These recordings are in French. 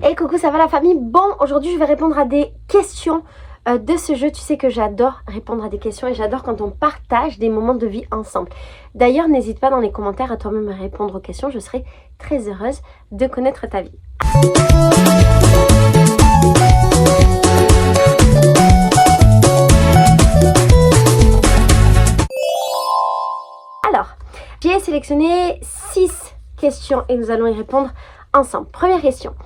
Hey coucou, ça va la famille? Bon, aujourd'hui je vais répondre à des questions de ce jeu. Tu sais que j'adore répondre à des questions et j'adore quand on partage des moments de vie ensemble. D'ailleurs, n'hésite pas dans les commentaires à toi-même à répondre aux questions. Je serai très heureuse de connaître ta vie. Alors, j'ai sélectionné 6 questions et nous allons y répondre ensemble. Première question.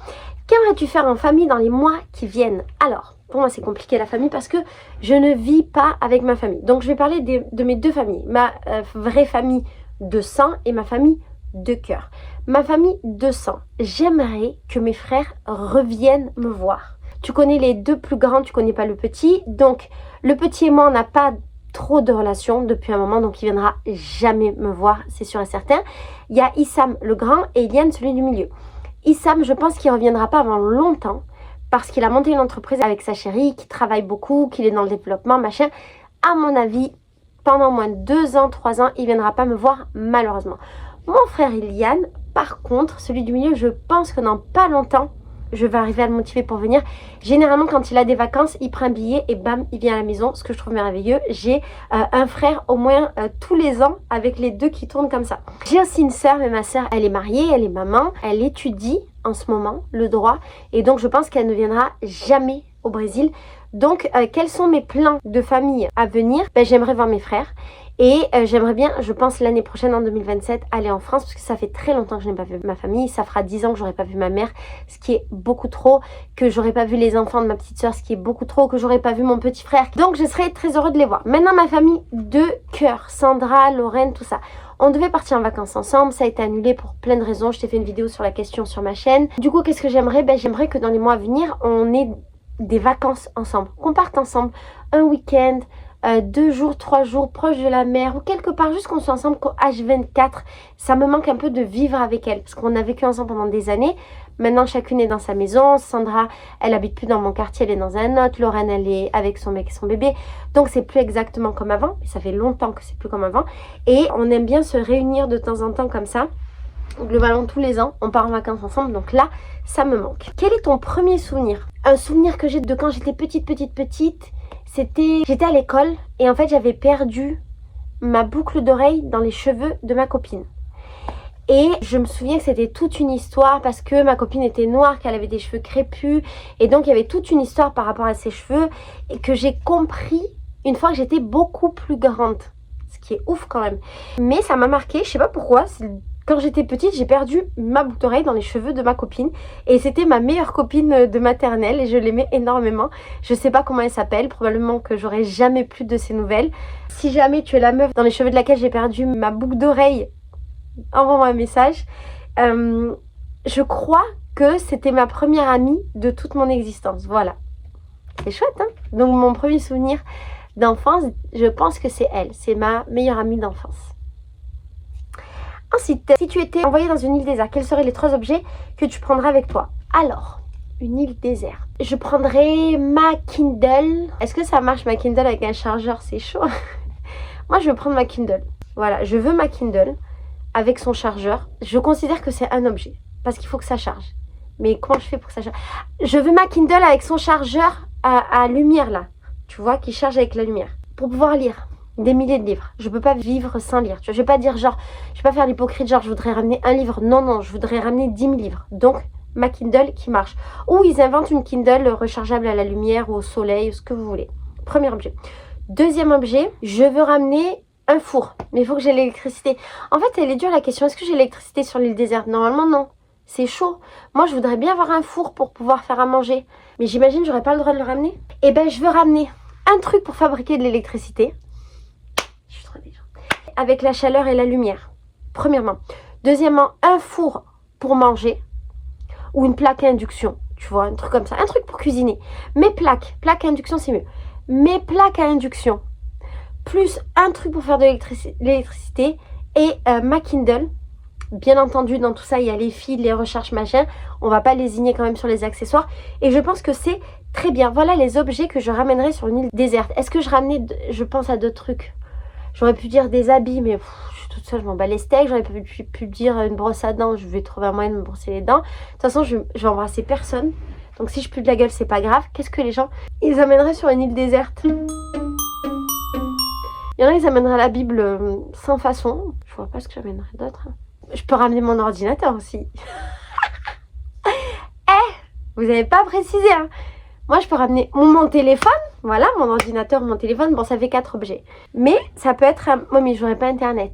Qu'aimerais-tu faire en famille dans les mois qui viennent? Alors, pour moi c'est compliqué la famille parce que je ne vis pas avec ma famille. Donc je vais parler de mes deux familles. Ma vraie famille de sang et ma famille de cœur. Ma famille de sang, j'aimerais que mes frères reviennent me voir. Tu connais les deux plus grands, tu connais pas le petit. Donc le petit et moi on n'a pas trop de relations depuis un moment, donc il viendra jamais me voir, c'est sûr et certain. Il y a Issam le grand et Eliane celui du milieu. Issam, je pense qu'il ne reviendra pas avant longtemps parce qu'il a monté une entreprise avec sa chérie, qui travaille beaucoup, qu'il est dans le développement, machin. À mon avis, pendant au moins 2 ans, 3 ans, il ne viendra pas me voir malheureusement. Mon frère Eliane, par contre, celui du milieu, je pense que dans pas longtemps, je vais arriver à le motiver pour venir. Généralement, quand il a des vacances, il prend un billet et bam, il vient à la maison, ce que je trouve merveilleux. J'ai un frère au moins tous les ans avec les deux qui tournent comme ça. J'ai aussi une sœur, mais ma sœur, elle est mariée, elle est maman. Elle étudie en ce moment le droit et donc je pense qu'elle ne viendra jamais au Brésil. Donc, quels sont mes plans de famille à venir? J'aimerais voir mes frères. Et j'aimerais bien, je pense l'année prochaine en 2027, aller en France parce que ça fait très longtemps que je n'ai pas vu ma famille. Ça fera 10 ans que j'aurais pas vu ma mère, ce qui est beaucoup trop, que j'aurais pas vu les enfants de ma petite soeur, ce qui est beaucoup trop, que j'aurais pas vu mon petit frère. Donc je serais très heureux de les voir. Maintenant ma famille de cœur, Sandra, Lorraine, tout ça. On devait partir en vacances ensemble, ça a été annulé pour plein de raisons. Je t'ai fait une vidéo sur la question sur ma chaîne. Du coup, qu'est-ce que j'aimerais? J'aimerais que dans les mois à venir, on ait des vacances ensemble, qu'on parte ensemble, un week-end, 2 jours, 3 jours proche de la mer ou quelque part, juste qu'on soit ensemble qu'au H24. Ça me manque un peu de vivre avec elle parce qu'on a vécu ensemble pendant des années. Maintenant chacune est dans sa maison. Sandra, elle habite plus dans mon quartier, elle est dans un autre. Lorraine, elle est avec son mec et son bébé. Donc c'est plus exactement comme avant, mais ça fait longtemps que c'est plus comme avant. Et on aime bien se réunir de temps en temps comme ça. Globalement tous les ans, on part en vacances ensemble, donc là, ça me manque. Quel est ton premier souvenir? Un souvenir que j'ai de quand j'étais petite, j'étais à l'école et en fait j'avais perdu ma boucle d'oreille dans les cheveux de ma copine. Et je me souviens que c'était toute une histoire parce que ma copine était noire, qu'elle avait des cheveux crépus et donc il y avait toute une histoire par rapport à ses cheveux et que j'ai compris une fois que j'étais beaucoup plus grande, ce qui est ouf quand même. Mais ça m'a marqué, je sais pas pourquoi. Quand j'étais petite, j'ai perdu ma boucle d'oreille dans les cheveux de ma copine. Et c'était ma meilleure copine de maternelle et je l'aimais énormément. Je sais pas comment elle s'appelle, probablement que j'aurai jamais plus de ses nouvelles. Si jamais tu es la meuf dans les cheveux de laquelle j'ai perdu ma boucle d'oreille, envoie-moi un message. Je crois que c'était ma première amie de toute mon existence. Voilà. C'est chouette, hein? Donc mon premier souvenir d'enfance, je pense que c'est elle. C'est ma meilleure amie d'enfance. Ensuite, si tu étais envoyé dans une île déserte, quels seraient les 3 objets que tu prendrais avec toi? Alors, une île déserte. Je prendrais ma Kindle. Est-ce que ça marche ma Kindle avec un chargeur? C'est chaud. Moi, je veux prendre ma Kindle. Voilà, je veux ma Kindle avec son chargeur. Je considère que c'est un objet parce qu'il faut que ça charge. Mais comment je fais pour que ça charge? Je veux ma Kindle avec son chargeur à lumière là. Tu vois, qui charge avec la lumière. Pour pouvoir lire des milliers de livres. Je peux pas vivre sans lire. Tu vois, je vais pas dire genre, je vais pas faire l'hypocrite genre je voudrais ramener un livre. Non, non, je voudrais ramener 10 000 livres. Donc, ma Kindle qui marche. Ou ils inventent une Kindle rechargeable à la lumière ou au soleil, ou ce que vous voulez. Premier objet. Deuxième objet, je veux ramener un four. Mais il faut que j'ai l'électricité. En fait, elle est dure la question. Est-ce que j'ai l'électricité sur l'île déserte? Normalement, non. C'est chaud. Moi, je voudrais bien avoir un four pour pouvoir faire à manger. Mais j'imagine, j'aurais pas le droit de le ramener. Eh ben, je veux ramener un truc pour fabriquer de l'électricité. Avec la chaleur et la lumière, premièrement. Deuxièmement, un four pour manger ou une plaque à induction, tu vois, un truc comme ça, un truc pour cuisiner. Mes plaques à induction, c'est mieux. Mes plaques à induction, plus un truc pour faire de l'électricité et ma Kindle. Bien entendu, dans tout ça, il y a les fils, les recherches, machin. On va pas lésigner quand même sur les accessoires. Et je pense que c'est très bien. Voilà les objets que je ramènerai sur une île déserte. Est-ce que je ramenais, je pense à d'autres trucs? J'aurais pu dire des habits, mais je suis toute toute seule, je m'en bats les steaks. J'aurais pu dire une brosse à dents, je vais trouver un moyen de me brosser les dents. De toute façon, je vais embrasser personne. Donc si je pue de la gueule, c'est pas grave. Qu'est-ce que les gens, ils amèneraient sur une île déserte? Il y en a, ils amèneraient la Bible sans façon. Je vois pas ce que j'amènerais d'autre. Je peux ramener mon ordinateur aussi. Vous n'avez pas précisé, hein. Moi, je peux ramener mon téléphone. Voilà, mon ordinateur, mon téléphone. Bon, ça fait 4 objets. Mais ça peut être... Moi, mais je n'aurais pas Internet.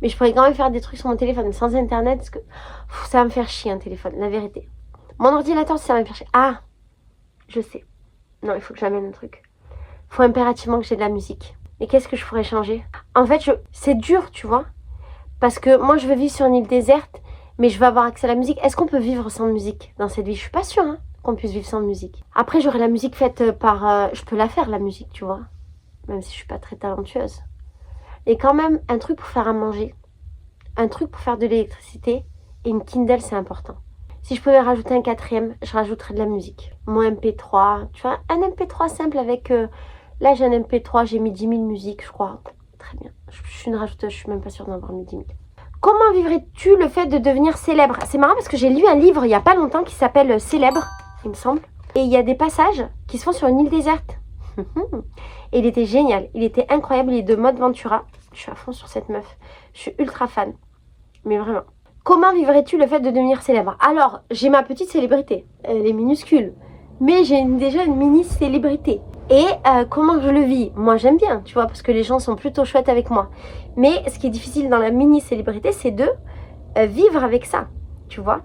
Mais je pourrais quand même faire des trucs sur mon téléphone. Mais sans Internet, parce que ça va me faire chier, un téléphone, la vérité. Mon ordinateur, ça va me faire chier. Ah, je sais. Non, il faut que j'amène un truc. Il faut impérativement que j'ai de la musique. Mais qu'est-ce que je pourrais changer? En fait, c'est dur, tu vois. Parce que moi, je veux vivre sur une île déserte, mais je veux avoir accès à la musique. Est-ce qu'on peut vivre sans musique dans cette vie? Je suis pas sûre, hein, qu'on puisse vivre sans musique. Après, j'aurai la musique faite par... je peux la faire, la musique, tu vois. Même si je suis pas très talentueuse. Et quand même, un truc pour faire à manger. Un truc pour faire de l'électricité. Et une Kindle, c'est important. Si je pouvais rajouter un 4e, je rajouterais de la musique. Mon MP3, tu vois, un MP3 simple avec... là, j'ai un MP3, j'ai mis 10 000 musiques, je crois. Très bien. Je suis une rajouteuse, je suis même pas sûre d'en avoir mis 10 000. Comment vivrais-tu le fait de devenir célèbre? C'est marrant parce que j'ai lu un livre il y a pas longtemps qui s'appelle Célèbre, il me semble. Et il y a des passages qui se font sur une île déserte. Et il était génial, il était incroyable, il est de Maud Ventura. Je suis à fond sur cette meuf. Je suis ultra fan. Mais vraiment. Comment vivrais-tu le fait de devenir célèbre? Alors, j'ai ma petite célébrité. Elle est minuscule. Mais j'ai déjà une mini-célébrité. Et comment je le vis? Moi, j'aime bien, tu vois, parce que les gens sont plutôt chouettes avec moi. Mais ce qui est difficile dans la mini-célébrité, c'est de vivre avec ça, tu vois.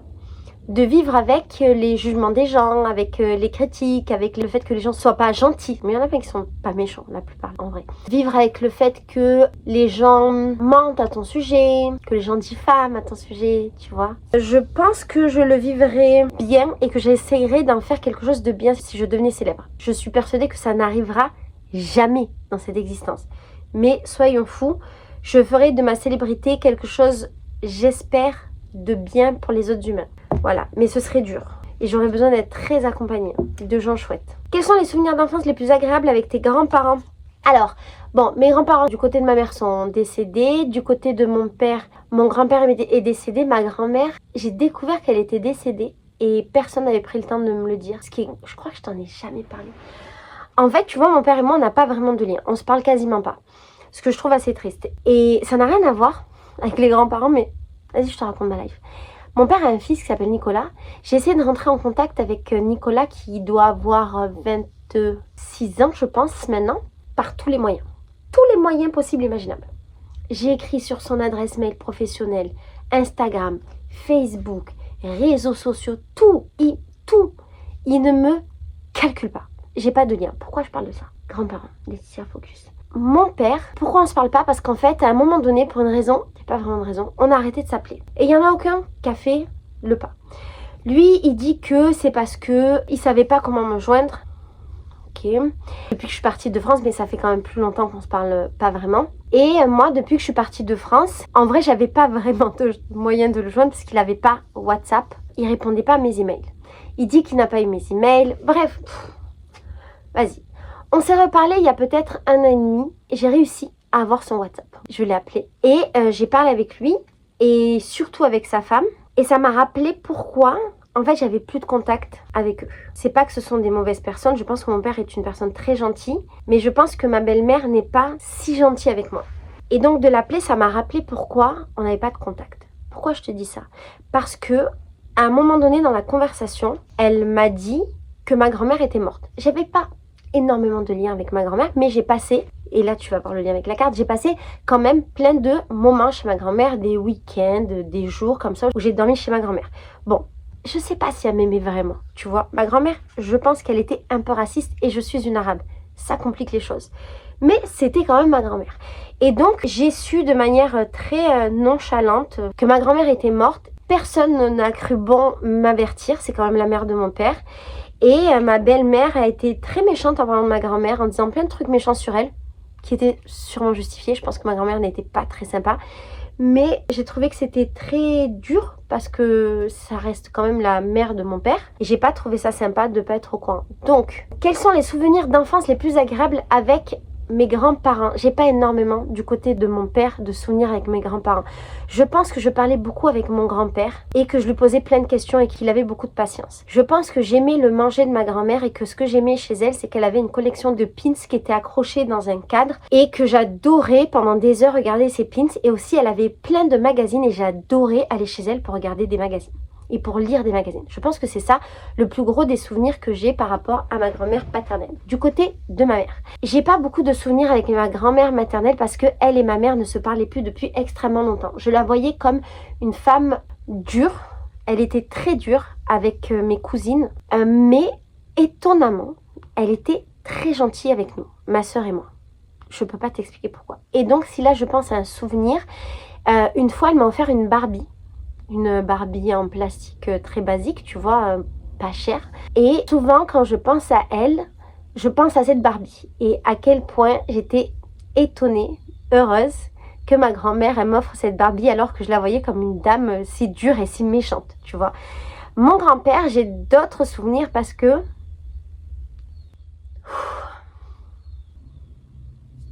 De vivre avec les jugements des gens, avec les critiques, avec le fait que les gens ne soient pas gentils. Mais il y en a plein qui sont pas méchants, la plupart, en vrai. Vivre avec le fait que les gens mentent à ton sujet, que les gens diffament à ton sujet, tu vois. Je pense que je le vivrais bien et que j'essayerais d'en faire quelque chose de bien si je devenais célèbre. Je suis persuadée que ça n'arrivera jamais dans cette existence. Mais soyons fous, je ferai de ma célébrité quelque chose, j'espère, de bien pour les autres humains. Voilà, mais ce serait dur. Et j'aurais besoin d'être très accompagnée de gens chouettes. Quels sont les souvenirs d'enfance les plus agréables avec tes grands-parents? Alors, bon, mes grands-parents du côté de ma mère sont décédés. Du côté de mon père, mon grand-père est décédé. Ma grand-mère, j'ai découvert qu'elle était décédée et personne n'avait pris le temps de me le dire. Je crois que je t'en ai jamais parlé. En fait, tu vois, mon père et moi, on n'a pas vraiment de lien. On se parle quasiment pas. Ce que je trouve assez triste. Et ça n'a rien à voir avec les grands-parents, mais vas-y, je te raconte ma life. Mon père a un fils qui s'appelle Nicolas. J'ai essayé de rentrer en contact avec Nicolas qui doit avoir 26 ans, je pense, maintenant, par tous les moyens. Tous les moyens possibles et imaginables. J'ai écrit sur son adresse mail professionnelle, Instagram, Facebook, réseaux sociaux, tout. Il ne me calcule pas. J'ai pas de lien. Pourquoi je parle de ça? Grands-parents, Laetitia Focus. Mon père, pourquoi on se parle pas? Parce qu'en fait, à un moment donné, pour une raison, c'est pas vraiment une raison, on a arrêté de s'appeler. Et il y en a aucun qui a fait le pas. Lui, il dit que c'est parce que il savait pas comment me joindre. Ok. Depuis que je suis partie de France, mais ça fait quand même plus longtemps qu'on se parle pas vraiment. Et moi, depuis que je suis partie de France, en vrai, j'avais pas vraiment de moyen de le joindre parce qu'il avait pas WhatsApp. Il répondait pas à mes emails. Il dit qu'il n'a pas eu mes emails. Bref, vas-y. On s'est reparlé il y a peut-être 1 an et demi et j'ai réussi à avoir son WhatsApp. Je l'ai appelé et j'ai parlé avec lui et surtout avec sa femme. Et ça m'a rappelé pourquoi, en fait, j'avais plus de contact avec eux. C'est pas que ce sont des mauvaises personnes, je pense que mon père est une personne très gentille, mais je pense que ma belle-mère n'est pas si gentille avec moi. Et donc de l'appeler, ça m'a rappelé pourquoi on n'avait pas de contact. Pourquoi je te dis ça? Parce que à un moment donné dans la conversation, elle m'a dit que ma grand-mère était morte. J'avais pas énormément de liens avec ma grand-mère, mais j'ai passé, et là tu vas voir le lien avec la carte, j'ai passé quand même plein de moments chez ma grand-mère, des week-ends, des jours comme ça, où j'ai dormi chez ma grand-mère. Bon, je sais pas si elle m'aimait vraiment, tu vois. Ma grand-mère, je pense qu'elle était un peu raciste, et je suis une arabe. Ça complique les choses. Mais c'était quand même ma grand-mère. Et donc, j'ai su de manière très nonchalante que ma grand-mère était morte. Personne n'a cru bon m'avertir, c'est quand même la mère de mon père. Et ma belle-mère a été très méchante en parlant de ma grand-mère, en disant plein de trucs méchants sur elle, qui étaient sûrement justifiés. Je pense que ma grand-mère n'était pas très sympa. Mais j'ai trouvé que c'était très dur, parce que ça reste quand même la mère de mon père. Et j'ai pas trouvé ça sympa de pas être au courant. Donc, quels sont les souvenirs d'enfance les plus agréables avec mes grands-parents, j'ai pas énormément du côté de mon père de souvenirs avec mes grands-parents. Je pense que je parlais beaucoup avec mon grand-père et que je lui posais plein de questions et qu'il avait beaucoup de patience. Je pense que j'aimais le manger de ma grand-mère et que ce que j'aimais chez elle, c'est qu'elle avait une collection de pins qui étaient accrochés dans un cadre et que j'adorais pendant des heures regarder ces pins. Et aussi, elle avait plein de magazines et j'adorais aller chez elle pour regarder des magazines et pour lire des magazines. Je pense que c'est ça le plus gros des souvenirs que j'ai par rapport à ma grand-mère paternelle. Du côté de ma mère, j'ai pas beaucoup de souvenirs avec ma grand-mère maternelle parce que elle et ma mère ne se parlaient plus depuis extrêmement longtemps. Je la voyais comme une femme dure. Elle était très dure avec mes cousines, mais étonnamment, elle était très gentille avec nous, ma soeur et moi. Je peux pas t'expliquer pourquoi. Et donc, si là je pense à un souvenir, une fois elle m'a offert une Barbie en plastique très basique, tu vois, pas cher. Et souvent, quand je pense à elle, je pense à cette Barbie. Et à quel point j'étais étonnée, heureuse, que ma grand-mère, elle m'offre cette Barbie alors que je la voyais comme une dame si dure et si méchante, tu vois. Mon grand-père, j'ai d'autres souvenirs parce que...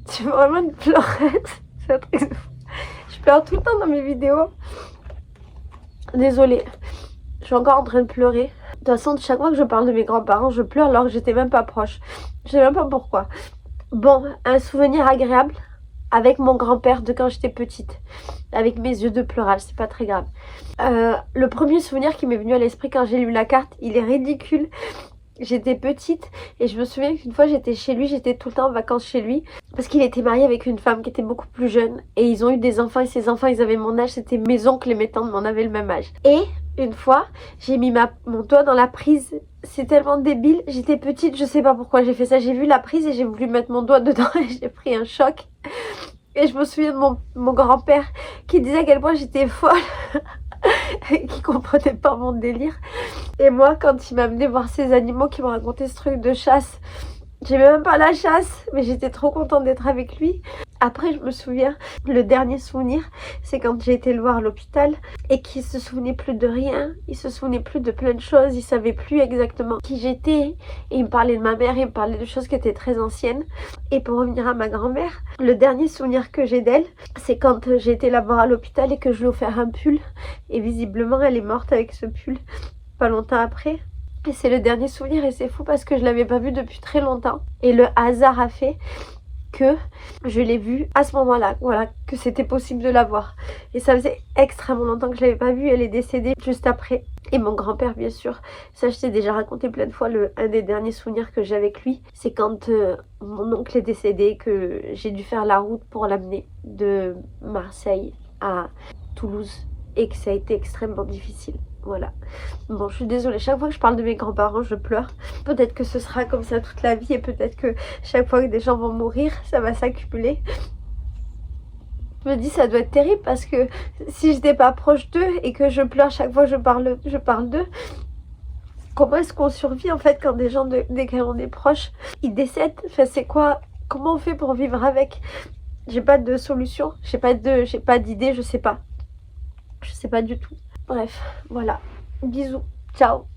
Je suis vraiment une pleurette. C'est un truc de fou. Je pleure tout le temps dans mes vidéos. Désolée, je suis encore en train de pleurer. De toute façon, chaque fois que je parle de mes grands-parents, je pleure alors que j'étais même pas proche. Je sais même pas pourquoi. Bon, un souvenir agréable avec mon grand-père de quand j'étais petite. Avec mes yeux de pleurage, c'est pas très grave. Le premier souvenir qui m'est venu à l'esprit quand j'ai lu la carte, il est ridicule. J'étais petite et je me souviens qu'une fois j'étais chez lui, j'étais tout le temps en vacances chez lui parce qu'il était marié avec une femme qui était beaucoup plus jeune et ils ont eu des enfants et ces enfants ils avaient mon âge, c'était mes oncles et mes tantes, mais on avait le même âge. Et une fois j'ai mis mon doigt dans la prise, c'est tellement débile, j'étais petite, je sais pas pourquoi j'ai fait ça, j'ai vu la prise et j'ai voulu mettre mon doigt dedans et j'ai pris un choc. Et je me souviens de mon grand-père qui disait à quel point j'étais folle. Qui comprenait pas mon délire. Et moi, quand il m'a amené voir ces animaux, qui m'a raconté ce truc de chasse, j'aimais même pas la chasse, mais j'étais trop contente d'être avec lui. Après, je me souviens, le dernier souvenir, c'est quand j'ai été le voir à l'hôpital et qu'il se souvenait plus de rien, il se souvenait plus de plein de choses, il savait plus exactement qui j'étais. Et il me parlait de ma mère, il me parlait de choses qui étaient très anciennes. Et pour revenir à ma grand-mère, le dernier souvenir que j'ai d'elle, c'est quand j'ai été la voir à l'hôpital et que je lui ai offert un pull. Et visiblement, elle est morte avec ce pull pas longtemps après. Et c'est le dernier souvenir et c'est fou parce que je l'avais pas vue depuis très longtemps. Et le hasard a fait que je l'ai vue à ce moment-là, voilà, que c'était possible de la voir. Et ça faisait extrêmement longtemps que je l'avais pas vue, elle est décédée juste après. Et mon grand-père, bien sûr, ça je t'ai déjà raconté plein de fois, un des derniers souvenirs que j'ai avec lui, c'est quand mon oncle est décédé, que j'ai dû faire la route pour l'amener de Marseille à Toulouse et que ça a été extrêmement difficile. Voilà. Bon, je suis désolée, chaque fois que je parle de mes grands-parents, je pleure. Peut-être que ce sera comme ça toute la vie et peut-être que chaque fois que des gens vont mourir, ça va s'accumuler. Je me dis ça doit être terrible parce que si j'étais pas proche d'eux et que je pleure chaque fois que je parle d'eux, comment est-ce qu'on survit en fait quand des gens desquels on est proche, ils décèdent? Enfin, c'est quoi? Comment on fait pour vivre avec? J'ai pas de solution, j'ai pas d'idée, je sais pas. Je sais pas du tout. Bref, voilà. Bisous. Ciao.